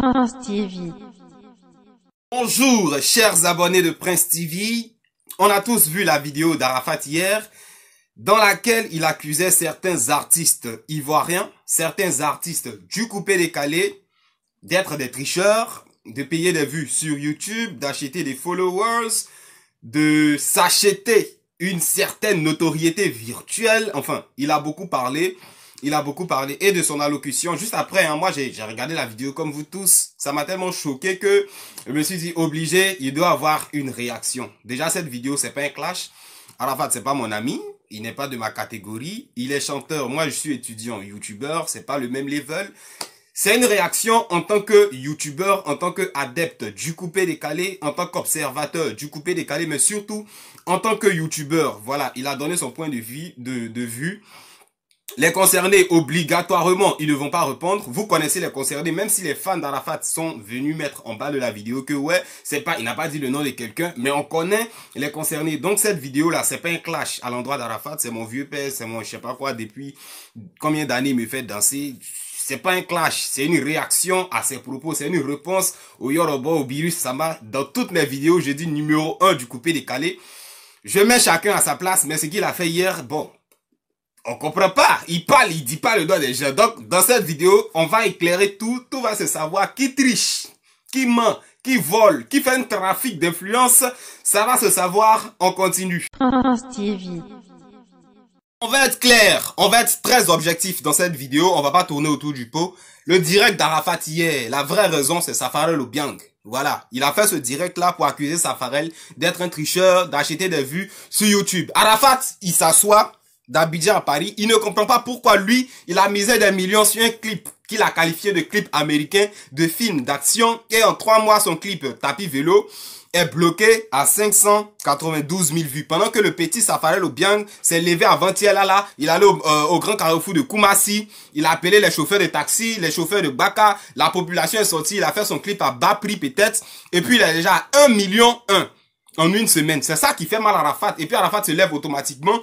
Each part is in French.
Prince TV. Bonjour chers abonnés de Prince TV. On a tous vu la vidéo d'Arafat hier dans laquelle il accusait certains artistes ivoiriens, certains artistes du coupé-décalé d'être des tricheurs, de payer des vues sur YouTube, d'acheter des followers, de s'acheter une certaine notoriété virtuelle. Enfin, il a beaucoup parlé et de son allocution. Juste après, moi j'ai regardé la vidéo comme vous tous. Ça m'a tellement choqué que je me suis dit obligé, il doit avoir une réaction. Déjà cette vidéo, c'est pas un clash. Arafat, c'est pas mon ami. Il n'est pas de ma catégorie. Il est chanteur. Moi, je suis étudiant, youtubeur. C'est pas le même level. C'est une réaction en tant que youtubeur, en tant qu'adepte du coupé-décalé, en tant qu'observateur du coupé-décalé, mais surtout en tant que youtubeur. Voilà, il a donné son point de vue. Les concernés, obligatoirement, ils ne vont pas répondre. Vous connaissez les concernés, même si les fans d'Arafat sont venus mettre en bas de la vidéo que ouais, c'est pas, il n'a pas dit le nom de quelqu'un, mais on connaît les concernés. Donc cette vidéo-là, c'est pas un clash à l'endroit d'Arafat, c'est mon vieux père, c'est mon je sais pas quoi, depuis combien d'années il me fait danser. C'est pas un clash, c'est une réaction à ses propos, c'est une réponse au Yoruba, au Birus Samba. Dans toutes mes vidéos, je dis numéro 1 du coupé-décalé. Je mets chacun à sa place, mais ce qu'il a fait hier, bon, on comprend pas. Il parle, il dit pas le doigt des gens. Donc, dans cette vidéo, on va éclairer tout. Tout va se savoir. Qui triche, qui ment, qui vole, qui fait un trafic d'influence. Ça va se savoir. On continue. Prince TV. On va être clair. On va être très objectif dans cette vidéo. On va pas tourner autour du pot. Le direct d'Arafat hier, la vraie raison, c'est Safarel Obiang. Voilà. Il a fait ce direct là pour accuser Safarel d'être un tricheur, d'acheter des vues sur YouTube. Arafat, il s'assoit d'Abidjan à Paris, il ne comprend pas pourquoi lui, il a misé des millions sur un clip qu'il a qualifié de clip américain, de film d'action, et en 3 mois, son clip Tapis Vélo est bloqué à 592 000 vues. Pendant que le petit Safarel Obiang s'est levé avant-hier là, il allait au grand carrefour de Koumassi, il a appelé les chauffeurs de taxi, les chauffeurs de Baka, la population est sortie, il a fait son clip à bas prix peut-être, et puis il est déjà à 1,1 million en une semaine. C'est ça qui fait mal à Arafat, et puis Arafat se lève automatiquement.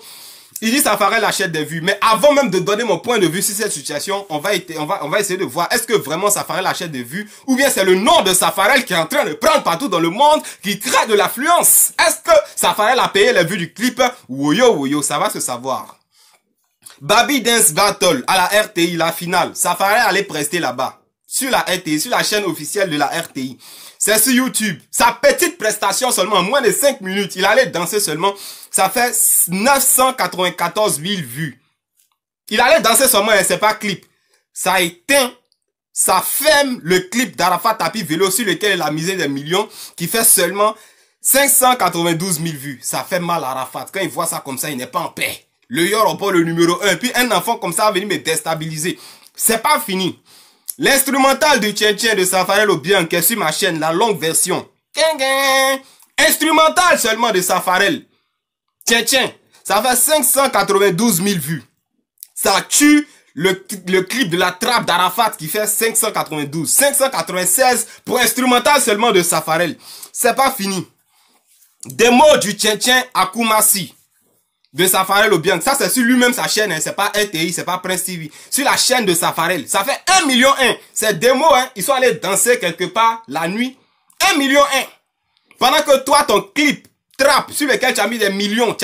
Il dit Safarel achète des vues. Mais avant même de donner mon point de vue sur cette situation, on va essayer de voir est-ce que vraiment Safarel achète des vues ou bien c'est le nom de Safarel qui est en train de prendre partout dans le monde qui crée de l'affluence. Est-ce que Safarel a payé les vues du clip? Woyo, ça va se savoir. Baby Dance Battle à la RTI, la finale. Safarel allait prester là-bas. Sur la RTI, sur la chaîne officielle de la RTI. C'est sur YouTube. Sa petite prestation seulement, en moins de 5 minutes. Il allait danser seulement. Ça fait 994 000 vues. Il allait danser seulement et c'est pas clip. Ça a éteint, ça ferme le clip d'Arafat Tapis Vélo sur lequel il a misé des millions qui fait seulement 592 000 vues. Ça fait mal à Arafat. Quand il voit ça comme ça, il n'est pas en paix. Le Yoruba, le numéro 1. Puis un enfant comme ça va venir me déstabiliser. C'est pas fini. L'instrumental du Tchén de Safarel Obiang qui est sur ma chaîne, la longue version. Instrumental seulement de Safarel. Tchén, ça fait 592 000 vues. Ça tue le clip de la trappe d'Arafat qui fait 592. 596 pour instrumental seulement de Safarel. C'est pas fini. Démo du Tchén à Koumassi de Safarel Obiang. Ça, c'est sur lui-même sa chaîne, hein. C'est pas RTI, c'est pas Prince TV. Sur la chaîne de Safarel. Ça fait 1,1 million. C'est démo, hein. Ils sont allés danser quelque part la nuit. 1,1 million. Pendant que toi, ton clip trap sur lequel tu as mis des millions,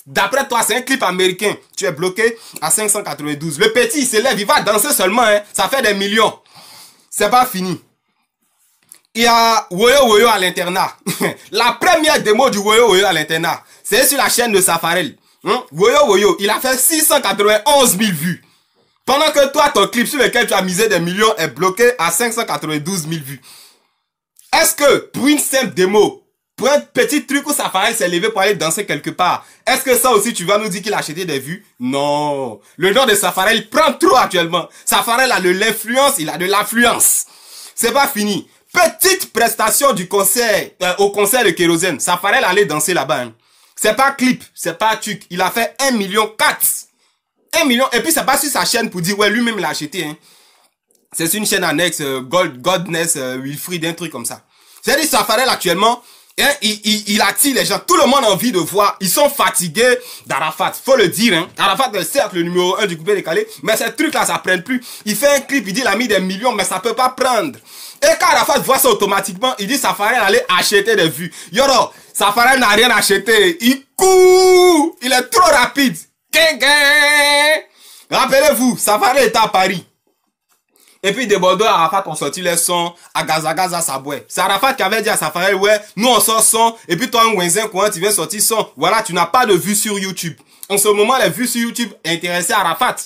d'après toi, c'est un clip américain. Tu es bloqué à 592. Le petit, il se lève, il va danser seulement, hein. Ça fait des millions. C'est pas fini. Il y a Woyo à l'internat. La première démo du Woyo à l'internat, c'est sur la chaîne de Safarel. Woyo, il a fait 691 000 vues. Pendant que toi, ton clip sur lequel tu as misé des millions est bloqué à 592 000 vues. Est-ce que, pour une simple démo, pour un petit truc où Safarel s'est levé pour aller danser quelque part, est-ce que ça aussi tu vas nous dire qu'il a acheté des vues? Non. Le nom de Safarel prend trop actuellement. Safarel a de l'influence, il a de l'affluence. C'est pas fini. Petite prestation du concert, au concert de Kérosène. Safarel allait danser là-bas. Hein. C'est pas clip, c'est pas truc. Il a fait 1,4 million. 1 million. Et puis c'est pas sur sa chaîne pour dire ouais lui-même l'a acheté. Hein. C'est sur une chaîne annexe, Godness, Wilfried, un truc comme ça. C'est-à-dire Safarel actuellement, Hein, il attire les gens. Tout le monde a envie de voir. Ils sont fatigués d'Arafat. Faut le dire, hein. Arafat est certes le numéro 1 du coupé décalé, mais ces trucs-là, ça prenne plus. Il fait un clip, il dit il a mis des millions, mais ça peut pas prendre. Et quand Arafat voit ça automatiquement, il dit Safarel allait acheter des vues. Yoro, Safarel n'a rien acheté. Il court. Il est trop rapide. Rappelez-vous, Safarel était à Paris. Et puis de Bordeaux, Arafat ont sorti les sons à Gaza Saboué. C'est Arafat qui avait dit à Safarel, ouais, nous on sort son, et puis toi un Wenzen, quand tu viens sortir son, voilà, tu n'as pas de vues sur YouTube. En ce moment, les vues sur YouTube intéressaient Arafat.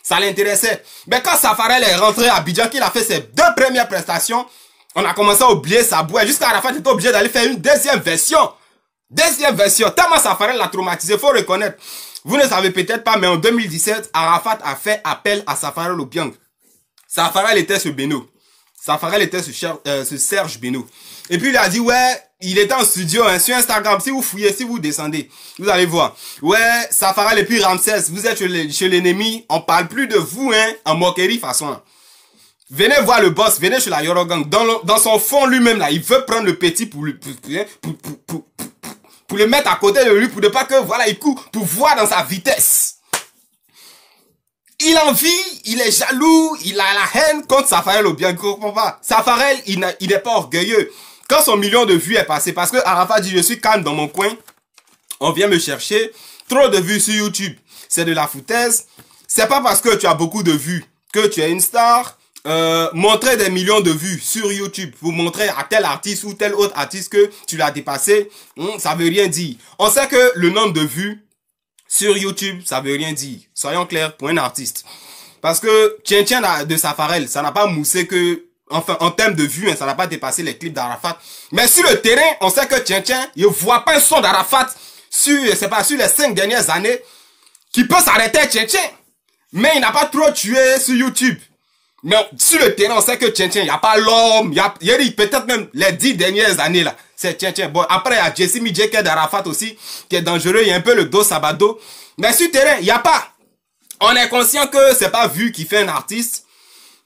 Ça l'intéressait. Mais quand Safarel est rentré à Abidjan, qu'il a fait ses 2 premières prestations, on a commencé à oublier Saboué. Jusqu'à Arafat était obligé d'aller faire une deuxième version. Deuxième version. Tellement Safarel l'a traumatisé, faut reconnaître. Vous ne savez peut-être pas, mais en 2017, Arafat a fait appel à Safarel Obiang. Safarel était ce Beno. Safarel était ce Serge Beno. Et puis il a dit, ouais, il était en studio, hein, sur Instagram. Si vous fouillez, si vous descendez, vous allez voir. Ouais, Safarel et puis Ramsès, vous êtes chez l'ennemi. On parle plus de vous, hein, en moquerie façon. Venez voir le boss, venez chez la Yorogang. Dans son fond lui-même, là, il veut prendre le petit pour le mettre à côté de lui, pour ne pas que, voilà, il court, pour voir dans sa vitesse. Il envie, il est jaloux, il a la haine contre Safarel Obiang. Comprends pas. Safarel, il n'est pas orgueilleux. Quand son million de vues est passé, parce que Arafat dit, je suis calme dans mon coin, on vient me chercher, trop de vues sur YouTube, c'est de la foutaise. C'est pas parce que tu as beaucoup de vues que tu es une star. Montrer des millions de vues sur YouTube pour montrer à tel artiste ou tel autre artiste que tu l'as dépassé, ça veut rien dire. On sait que le nombre de vues sur YouTube, ça veut rien dire. Soyons clairs pour un artiste. Parce que Tien de Safarel, ça n'a pas moussé que, enfin, en termes de vues, hein, ça n'a pas dépassé les clips d'Arafat. Mais sur le terrain, on sait que Tien, il voit pas un son d'Arafat sur, c'est pas sur les 5 dernières années, qui peut s'arrêter Tien. Mais il n'a pas trop tué sur YouTube. Mais sur le terrain, on sait que Tien, il n'y a pas l'homme, il y a peut-être même les 10 dernières années là. C'est Tien. Bon, après, il y a Jesse Midjeke d'Arafat aussi, qui est dangereux, il y a un peu le dos sabado. Mais sur le terrain, il n'y a pas. On est conscient que c'est pas vu qui fait un artiste.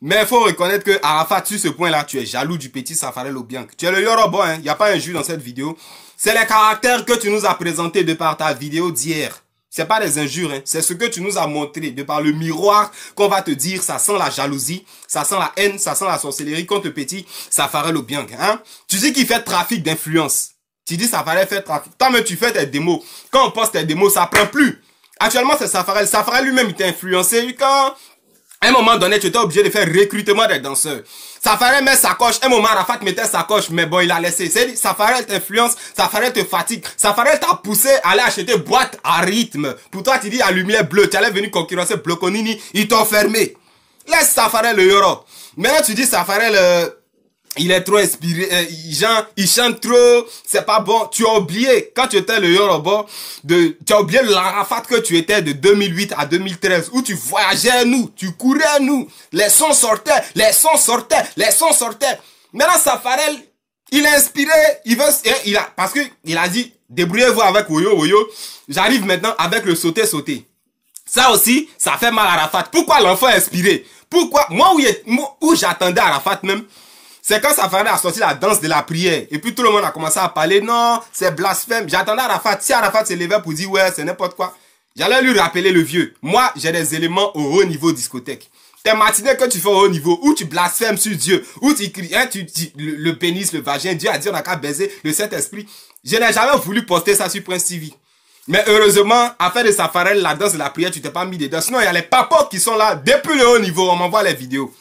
Mais il faut reconnaître que Arafat, sur ce point-là, tu es jaloux du petit Safarel Obiang. Tu es le Yoruba, hein. Il n'y a pas un jus dans cette vidéo. C'est les caractères que tu nous as présentés de par ta vidéo d'hier. C'est pas des injures, hein. C'est ce que tu nous as montré de par le miroir qu'on va te dire. Ça sent la jalousie, ça sent la haine, ça sent la sorcellerie contre le petit Safarel Obiang, hein. Tu dis qu'il fait trafic d'influence. Tu dis Safarel fait trafic. Toi-même, tu fais tes démos. Quand on poste tes démos, ça prend plus. Actuellement, c'est Safarel. Safarel lui-même, il t'a influencé quand, à un moment donné, tu étais obligé de faire recrutement des danseurs. Safarel met sa coche. Un moment, Arafat mettait sa coche, mais bon, il a laissé. C'est Safarel t'influence, Safarel te fatigue. Safarel t'a poussé à aller acheter boîte à rythme. Pour toi, tu dis à lumière bleue. Tu allais venir concurrencer Bloconini. Ils t'ont fermé. Laisse Safarel le Yoro. Maintenant, tu dis Safarel, il est trop inspiré, il chante trop, c'est pas bon. Tu as oublié, quand tu étais le Yoruba, tu as oublié l'Arafat que tu étais de 2008 à 2013, où tu voyageais à nous, tu courais à nous, les sons sortaient. Maintenant, Safarel, il est inspiré, parce que il a dit, débrouillez-vous avec Oyo, j'arrive maintenant avec le sauter. Ça aussi, ça fait mal à Arafat. Pourquoi l'enfant est inspiré? Pourquoi? Moi, où j'attendais Arafat même, c'est quand Safarel a sorti la danse de la prière. Et puis tout le monde a commencé à parler. Non, c'est blasphème. J'attendais Arafat. Si Arafat se levait pour dire ouais, c'est n'importe quoi, j'allais lui rappeler le vieux. Moi, j'ai des éléments au haut niveau discothèque. Tes matinées que tu fais au haut niveau, où tu blasphèmes sur Dieu, où tu cries, hein, tu dis le pénis, le vagin, Dieu a dit on n'a qu'à baiser le Saint-Esprit. Je n'ai jamais voulu poster ça sur Prince TV. Mais heureusement, afin de Safarel, la danse de la prière, tu t'es pas mis dedans. Sinon, il y a les papotes qui sont là depuis le haut niveau. On m'envoie les vidéos.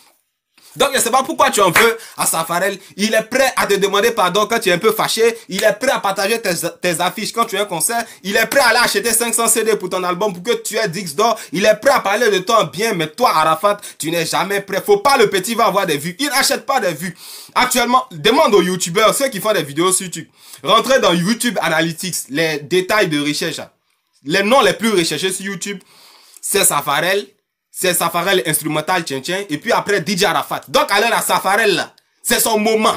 Donc, je ne sais pas pourquoi tu en veux à Safarel. Il est prêt à te demander pardon quand tu es un peu fâché. Il est prêt à partager tes affiches quand tu as un concert. Il est prêt à aller acheter 500 CD pour ton album pour que tu aies 10 d'or. Il est prêt à parler de toi en bien. Mais toi, Arafat, tu n'es jamais prêt. Faut pas le petit va avoir des vues. Il n'achète pas des vues. Actuellement, demande aux youtubeurs, ceux qui font des vidéos sur YouTube. Rentrez dans YouTube Analytics, les détails de recherche. Les noms les plus recherchés sur YouTube, c'est Safarel. C'est Safarel instrumental Tien, et puis après DJ Arafat. Donc alors à Safarel là, c'est son moment.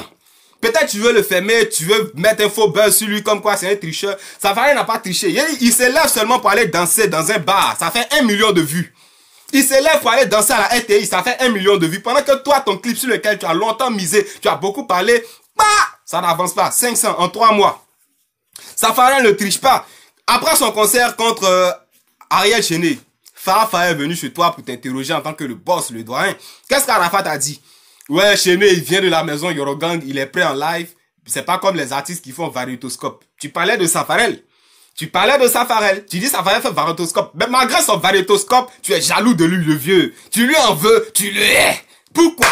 Peut-être tu veux le fermer, tu veux mettre un faux buzz sur lui comme quoi c'est un tricheur. Safarel n'a pas triché. Il se lève seulement pour aller danser dans un bar. Ça fait 1 million de vues. Il se lève pour aller danser à la RTI. Ça fait 1 million de vues. Pendant que toi, ton clip sur lequel tu as longtemps misé, tu as beaucoup parlé, bah, ça n'avance pas. 500 en 3 mois. Safarel ne triche pas. Après son concert contre Ariel Chéné, Farah est venu chez toi pour t'interroger en tant que le boss, le doyen. Qu'est-ce qu'Arafat a dit? Ouais, Chéné, il vient de la maison Yorogang, il est prêt en live. C'est pas comme les artistes qui font variétoscope. Tu parlais de Safarel. Tu dis Safarel fait variétoscope. Mais malgré son variétoscope, tu es jaloux de lui, le vieux. Tu lui en veux, tu le hais. Pourquoi?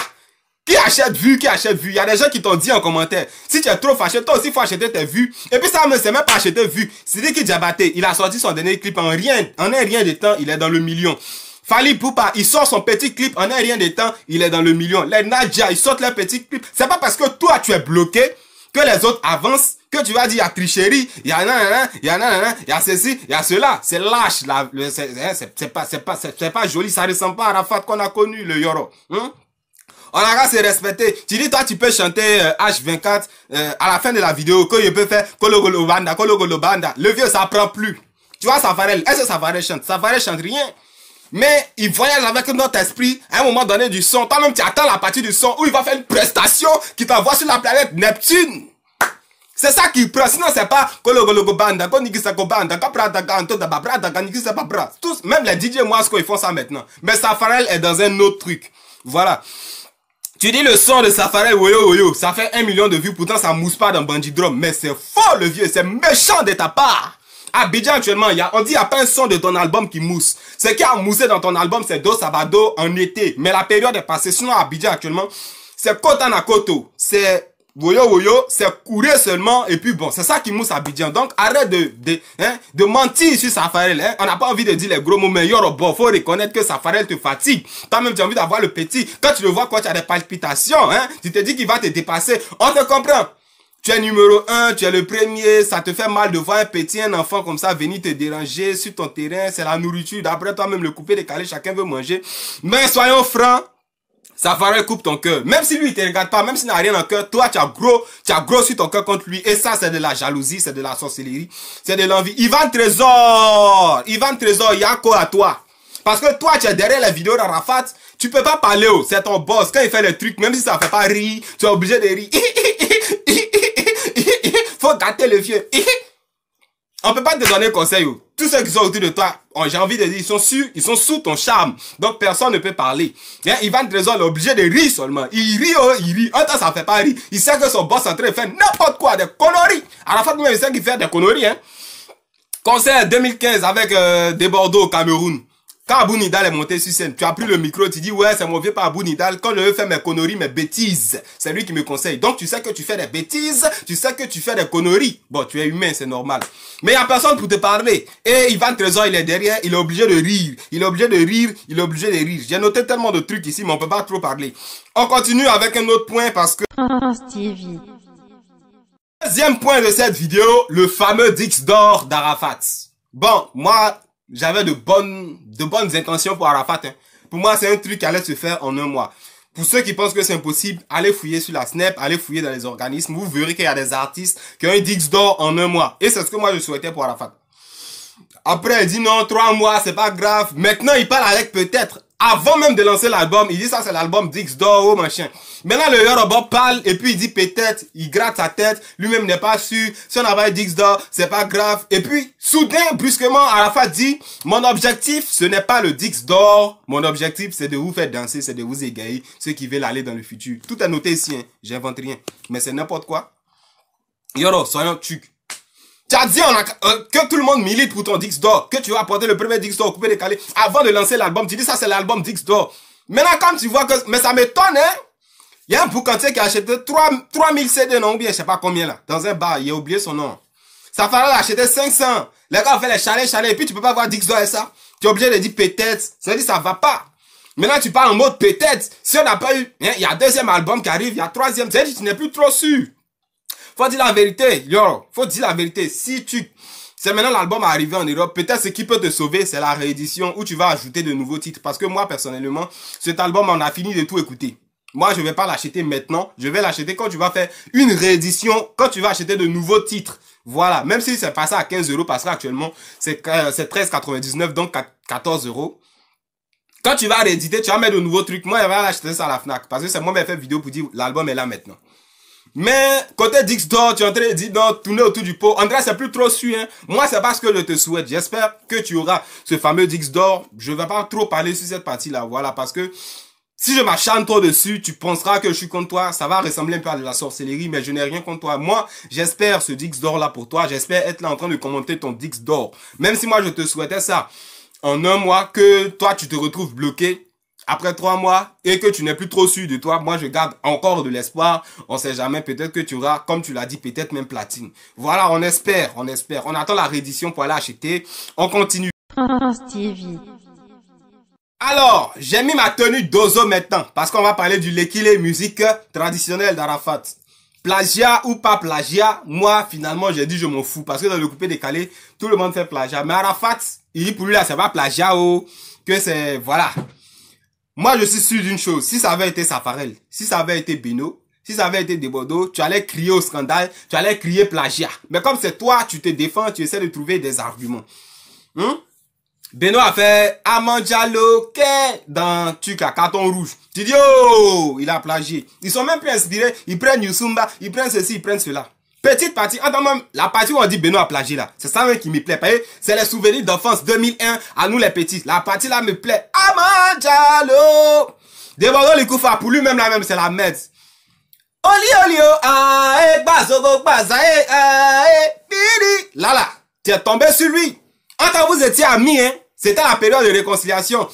Qui achète vues, qui achète vues? Il y a des gens qui t'ont dit en commentaire. Si tu es trop fâché, toi aussi, il faut acheter tes vues. Et puis ça, c'est même pas acheter vues. Sidiki Diabaté, il a sorti son dernier clip en un rien de temps, il est dans le million. Fally Poupa, il sort son petit clip en un rien de temps, il est dans le million. Les Nadia, ils sortent leur petit clip. C'est pas parce que toi, tu es bloqué que les autres avancent, que tu vas dire, il y a tricherie, il y a nanana, il y a nanana, il y a ceci, il y a cela. C'est lâche, là. C'est pas joli, ça ressemble pas à Arafat qu'on a connu, le Yoro. On a qu'à se respecter. Tu dis, toi, tu peux chanter H24 à la fin de la vidéo, que je peux faire Kologolo Banda. Le vieux, ça prend plus. Tu vois, Safarel, est-ce que Safarel chante? Safarel chante rien. Mais il voyage avec notre esprit à un moment donné du son. Toi-même, tu attends la partie du son où il va faire une prestation qui t'envoie sur la planète Neptune. C'est ça qui prend. Sinon, c'est pas Kologolo Banda, Banda, tous, même les DJ Moasco, ils font ça maintenant. Mais Safarel est dans un autre truc. Voilà. Tu dis le son de Safarel, woyo, ça fait 1 million de vues, pourtant ça mousse pas dans Bandit Drum. Mais c'est faux, le vieux, c'est méchant de ta part. À Abidjan, actuellement, on dit, il n'y a pas un son de ton album qui mousse. Ce qui a moussé dans ton album, c'est Do Sabado en été. Mais la période est passée. Sinon, à Abidjan, actuellement, c'est Kotana Koto. C'est woyo, c'est courir seulement. Et puis bon, c'est ça qui mousse à Abidjan. Donc, arrête de mentir sur Safarel. Hein. On n'a pas envie de dire les gros mots, mais bon, faut reconnaître que Safarel te fatigue. Toi-même, tu as envie d'avoir le petit. Quand tu le vois, quoi, tu as des palpitations. Hein. Tu te dis qu'il va te dépasser. On te comprend. Tu es numéro 1, tu es le premier, ça te fait mal de voir un petit, un enfant comme ça venir te déranger sur ton terrain, c'est la nourriture, d'après toi-même le couper, décaler, chacun veut manger. Mais soyons francs, Safarel coupe ton cœur. Même si lui il te regarde pas, même s'il n'a rien en cœur, toi tu as gros sur ton cœur contre lui. Et ça c'est de la jalousie, c'est de la sorcellerie, c'est de l'envie. Ivan Trésor, il y a quoi à toi? Parce que toi tu es derrière la vidéo d'Arafat, tu peux pas parler, c'est ton boss. Quand il fait les trucs, même si ça fait pas rire, tu es obligé de rire. Faut gâter le vieux. On peut pas te donner conseil. Tous ceux qui sont autour de toi, j'ai envie de dire, ils sont sous ton charme. Donc personne ne peut parler. Ivan Trésor est obligé de rire seulement. Il rit. Un temps ça fait pas rire. Il sait que son boss est en train de faire n'importe quoi, des conneries. À la fin même il sait qu'il fait des conneries. Hein. Concert 2015 avec des Bordeaux au Cameroun. Quand Abou Nidal est monté sur scène, tu as pris le micro, tu dis ouais c'est mon vieux pas Abou Nidal. Quand je veux faire mes conneries, mes bêtises, c'est lui qui me conseille. Donc tu sais que tu fais des bêtises, tu sais que tu fais des conneries. Bon tu es humain, c'est normal. Mais il n'y a personne pour te parler. Et Ivan Trésor il est derrière, il est obligé de rire. Il est obligé de rire. J'ai noté tellement de trucs ici mais on peut pas trop parler. On continue avec un autre point parce que... Stevie. Deuxième point de cette vidéo, le fameux Dix d'or d'Arafat. Bon, moi... J'avais de bonnes intentions pour Arafat. Hein. Pour moi, c'est un truc qui allait se faire en 1 mois. Pour ceux qui pensent que c'est impossible, allez fouiller sur la Snap, allez fouiller dans les organismes. Vous verrez qu'il y a des artistes qui ont un Dix d'or en 1 mois. Et c'est ce que moi je souhaitais pour Arafat. Après, il dit non, 3 mois, c'est pas grave. Maintenant, il parle avec peut-être. Avant même de lancer l'album, il dit ça c'est l'album Dix d'or, oh machin. Maintenant le Yoruba parle et puis il dit peut-être, il gratte sa tête, lui-même n'est pas sûr, si on n'a pas Dix d'or, c'est pas grave. Et puis, soudain, brusquement, Arafat dit, mon objectif, ce n'est pas le Dix d'or, mon objectif c'est de vous faire danser, c'est de vous égayer, ceux qui veulent aller dans le futur. Tout est noté ici, hein. J'invente rien. Mais c'est n'importe quoi. Yoro, soyons tucs. Tu as dit que tout le monde milite pour ton Dix d'or, que tu vas apporter le premier Dix d'or coupé décalé avant de lancer l'album. Tu dis ça c'est l'album Dix d'or. Maintenant quand tu vois que... Mais ça m'étonne hein. Il y a un boucantier qui a acheté 3000 CD non ou bien je sais pas combien là. Dans un bar, il a oublié son nom. Safarel a acheté 500. Les gars ont fait les chalets et puis tu peux pas voir Dix d'or et ça. Tu es obligé de dire peut-être. Ça veut dire ça va pas. Maintenant tu parles en mode peut-être. Si on n'a pas eu... Hein, il y a un deuxième album qui arrive, il y a troisième. Ça veut dire que tu n'es plus trop sûr. Faut dire la vérité, yo. Faut dire la vérité. Si c'est maintenant l'album est arrivé en Europe, peut-être ce qui peut te sauver, c'est la réédition où tu vas ajouter de nouveaux titres. Parce que moi, personnellement, cet album, on a fini de tout écouter. Moi, je vais pas l'acheter maintenant. Je vais l'acheter quand tu vas faire une réédition, quand tu vas acheter de nouveaux titres. Voilà. Même si c'est passé à 15 € parce qu'actuellement, c'est 13,99, donc 14 €. Quand tu vas rééditer, tu vas mettre de nouveaux trucs. Moi, je vais acheter ça à la Fnac. Parce que c'est moi qui ai fait vidéo pour dire l'album est là maintenant. Mais côté Dixdor, tu es en train de dire non, tourner autour du pot. André, c'est plus trop sûr. Hein. Moi, c'est pas ce que je te souhaite. J'espère que tu auras ce fameux Dixdor. Je vais pas trop parler sur cette partie-là. Voilà, parce que si je m'acharne trop dessus, tu penseras que je suis contre toi. Ça va ressembler un peu à de la sorcellerie, mais je n'ai rien contre toi. Moi, j'espère ce Dixdor là pour toi. J'espère être là en train de commenter ton Dixdor. Même si moi, je te souhaitais ça en un mois, que toi, tu te retrouves bloqué après 3 mois et que tu n'es plus trop sûr de toi. Moi, je garde encore de l'espoir. On sait jamais, peut-être que tu auras, comme tu l'as dit, peut-être même platine. Voilà, on espère, on espère. On attend la réédition pour aller acheter. On continue. France TV. Alors, j'ai mis ma tenue d'Ozo maintenant, parce qu'on va parler du Lekile, musique traditionnelle d'Arafat. Plagiat ou pas plagiat, moi, finalement, j'ai dit je m'en fous, parce que dans le coupé décalé, tout le monde fait plagiat. Mais Arafat, il dit pour lui là, c'est pas plagiat, oh, que c'est, voilà. Moi, je suis sûr d'une chose, si ça avait été Safarel, si ça avait été Beno, si ça avait été Debodo, tu allais crier au scandale, tu allais crier plagiat. Mais comme c'est toi, tu te défends, tu essaies de trouver des arguments. Beno a fait Amanjalo dans Tuka, carton rouge. Tu dis, oh, il a plagié. Ils sont même plus inspirés. Ils prennent Yusumba, ils prennent ceci, ils prennent cela. Petite partie, attends même, la partie où on dit Beno a plagié là. C'est ça même qui me plaît. C'est les souvenirs d'enfance 2001 à nous les petits. La partie là me plaît. Amanjalo. Debodo Likoufa, pour lui-même la même, c'est la merde. Oli, bazogo, bazae, bidi. Là, tu es tombé sur lui. Quand vous étiez amis, hein, c'était la période de réconciliation.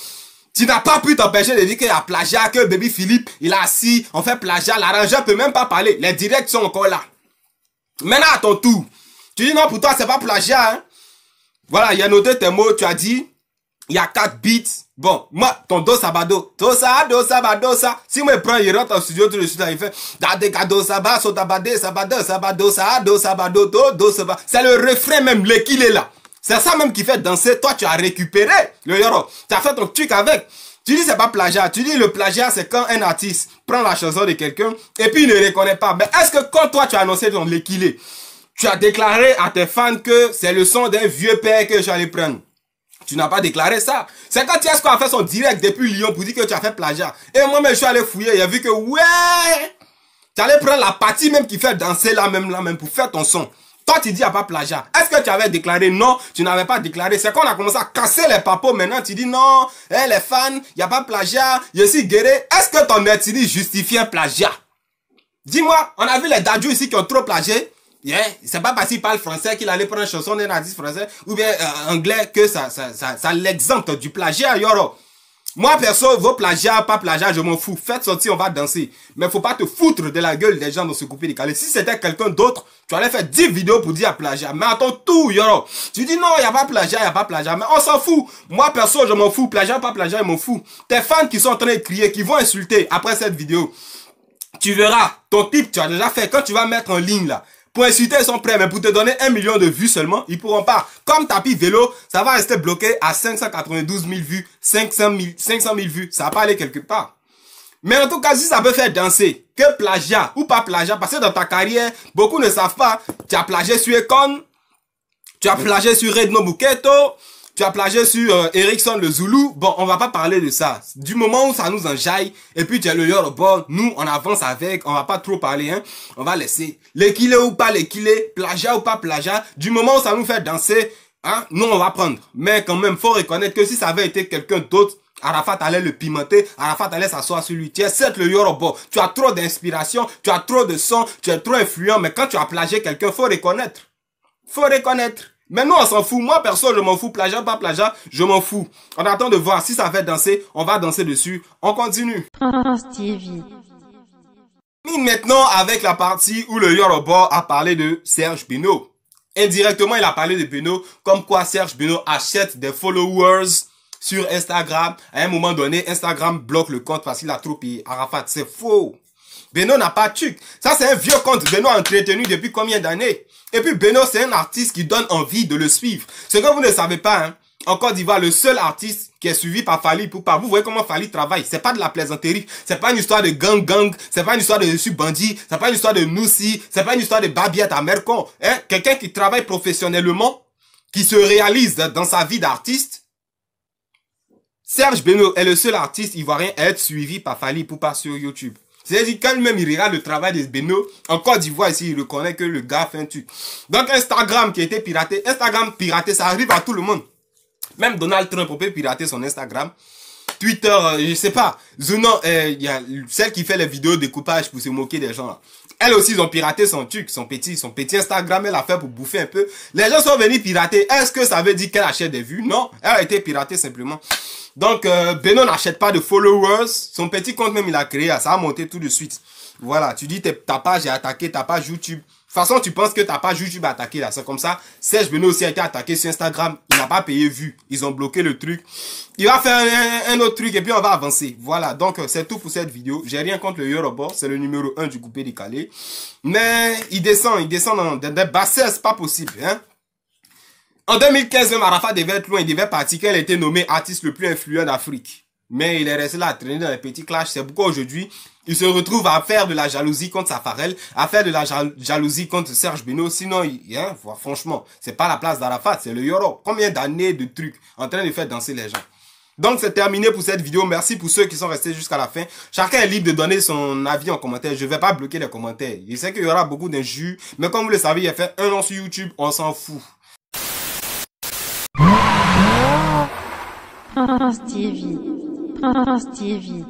Tu n'as pas pu t'empêcher de dire qu'il y a plagiat, que Baby Philippe, il a assis, on fait plagiat, l'arrangeur peut même pas parler. Les directs sont encore là. Maintenant, à ton tour. Tu dis non, pour toi, c'est pas plagiat, hein. Voilà, il y a noté tes mots, tu as dit, il y a 4 beats. Bon, moi, ton do sabado. Dosa, dosa, badosa. Si moi, je prends, il rentre en studio tout de suite, il fait, dadeka dosa, baso, tabade, sabado, sabado, sa, do, sabado, do, sabado. C'est le refrain même, qu'il est là. C'est ça même qui fait danser. Toi, tu as récupéré le yoro. Tu as fait ton truc avec. Tu dis c'est pas plagiat. Tu dis le plagiat, c'est quand un artiste prend la chanson de quelqu'un et puis il ne reconnaît pas. Mais est-ce que quand toi, tu as annoncé ton l'équilé, tu as déclaré à tes fans que c'est le son d'un vieux père que j'allais prendre? Tu n'as pas déclaré ça. C'est quand Tiesco a fait son direct depuis Lyon pour dire que tu as fait plagiat. Et moi-même, je suis allé fouiller. Il a vu que, ouais, tu allais prendre la partie même qui fait danser là même pour faire ton son. Toi, tu dis, il n'y a pas plagiat. Est-ce que tu avais déclaré? Non, tu n'avais pas déclaré. C'est qu'on a commencé à casser les papos. Maintenant, tu dis, non, les fans, il n'y a pas plagiat. Je suis guéri. Est-ce que ton étude justifie un plagiat? Dis-moi, on a vu les dadjous ici qui ont trop plagié. Yeah. C'est pas parce qu'il parle français qu'il allait prendre une chanson d'un artiste français ou bien anglais que ça l'exempte du plagiat, yoro. Moi, perso, vos plagiats, pas plagiat, je m'en fous. Faites sortir, on va danser. Mais faut pas te foutre de la gueule des gens dans ce coupé décalé. Si c'était quelqu'un d'autre, tu allais faire 10 vidéos pour dire plagiat. Mais attends tout, yoro. Tu dis non, il n'y a pas plagiat, il n'y a pas plagiat. Mais on s'en fout. Moi, perso, je m'en fous. Plagiat, pas plagiat, je m'en fous. Tes fans qui sont en train de crier, qui vont insulter après cette vidéo. Tu verras, ton type, tu as déjà fait. Quand tu vas mettre en ligne là, pour insulter, ils sont prêts, mais pour te donner 1 million de vues seulement, ils pourront pas. Comme tapis vélo, ça va rester bloqué à 592 000 vues, 500 000 vues. Ça va pas aller quelque part. Mais en tout cas, si ça peut faire danser, que plagiat ou pas plagiat, parce que dans ta carrière, beaucoup ne savent pas, tu as plagié sur Econ, tu as plagié sur Redno Buketo, tu as plagié sur Erickson le Zoulou. Bon, on va pas parler de ça. Du moment où ça nous enjaille, et puis tu as le Yoruba, nous, on avance avec, on va pas trop parler, hein. On va laisser l'équilé ou pas l'équilé, plagiat ou pas plagiat. Du moment où ça nous fait danser, hein, nous, on va prendre. Mais quand même, faut reconnaître que si ça avait été quelqu'un d'autre, Arafat allait le pimenter, Arafat allait s'asseoir sur lui. Tu es certes le Yoruba, tu as trop d'inspiration, tu as trop de son, tu es trop influent, mais quand tu as plagié quelqu'un, faut reconnaître. Faut reconnaître. Mais nous, on s'en fout. Moi, perso, je m'en fous. Plagiat, pas plagiat, je m'en fous. On attend de voir si ça fait danser. On va danser dessus. On continue. France TV. Maintenant, avec la partie où le Yoruba a parlé de Serge Beno. Indirectement, il a parlé de Beno, comme quoi Serge Beno achète des followers sur Instagram. À un moment donné, Instagram bloque le compte parce qu'il a trop payé. Arafat, c'est faux. Beno n'a pas de truc. Ça, c'est un vieux compte. Beno a entretenu depuis combien d'années? Et puis, Beno, c'est un artiste qui donne envie de le suivre. Ce que vous ne savez pas, hein, en Côte d'Ivoire, le seul artiste qui est suivi par Fally Ipupa, vous voyez comment Fally travaille. C'est pas de la plaisanterie. C'est pas une histoire de gang. C'est pas une histoire de je suis bandit. C'est pas une histoire de Noussi. C'est pas une histoire de Babiette à Mercon. Hein? Quelqu'un qui travaille professionnellement, qui se réalise dans sa vie d'artiste. Serge Beno est le seul artiste ivoirien à être suivi par Fally Ipupa sur YouTube. C'est-à-dire, quand même, il regarde le travail de Beno, en Côte d'Ivoire, ici, il reconnaît que le gars fait un truc. Donc, Instagram qui a été piraté, Instagram piraté, ça arrive à tout le monde. Même Donald Trump, on peut pirater son Instagram. Twitter, je sais pas. Zuno, il y a celle qui fait les vidéos de découpage pour se moquer des gens, là. Elle aussi, ils ont piraté son truc, son petit Instagram, elle a fait pour bouffer un peu. Les gens sont venus pirater. Est-ce que ça veut dire qu'elle achète des vues? Non, elle a été piratée simplement. Donc, Beno n'achète pas de followers. Son petit compte même, il a créé, ça a monté tout de suite. Voilà, tu dis ta page est attaquée, ta page YouTube. De toute façon, tu penses que ta page YouTube est attaquée là. C'est comme ça. Serge Beno aussi a été attaqué sur Instagram. Il n'a pas payé vue. Ils ont bloqué le truc. Il va faire un autre truc et puis on va avancer. Voilà, donc c'est tout pour cette vidéo. J'ai rien contre le Yoruba. C'est le numéro 1 du coupé décalé. Mais il descend dans des bassesses, pas possible. Hein? En 2015, même Arafat devait être loin. Il devait partir quand il a été nommé artiste le plus influent d'Afrique. Mais il est resté là à traîner dans les petits clashs. C'est pourquoi aujourd'hui, il se retrouve à faire de la jalousie contre Safarel, à faire de la jalousie contre Serge Beno. Sinon, hein, franchement, c'est pas la place d'Arafat, c'est le Yoro. Combien d'années de trucs en train de faire danser les gens. Donc, c'est terminé pour cette vidéo. Merci pour ceux qui sont restés jusqu'à la fin. Chacun est libre de donner son avis en commentaire. Je vais pas bloquer les commentaires. Je sais qu'il y aura beaucoup d'injures. Mais comme vous le savez, il a fait 1 an sur YouTube. On s'en fout. Prince TV. Prince TV.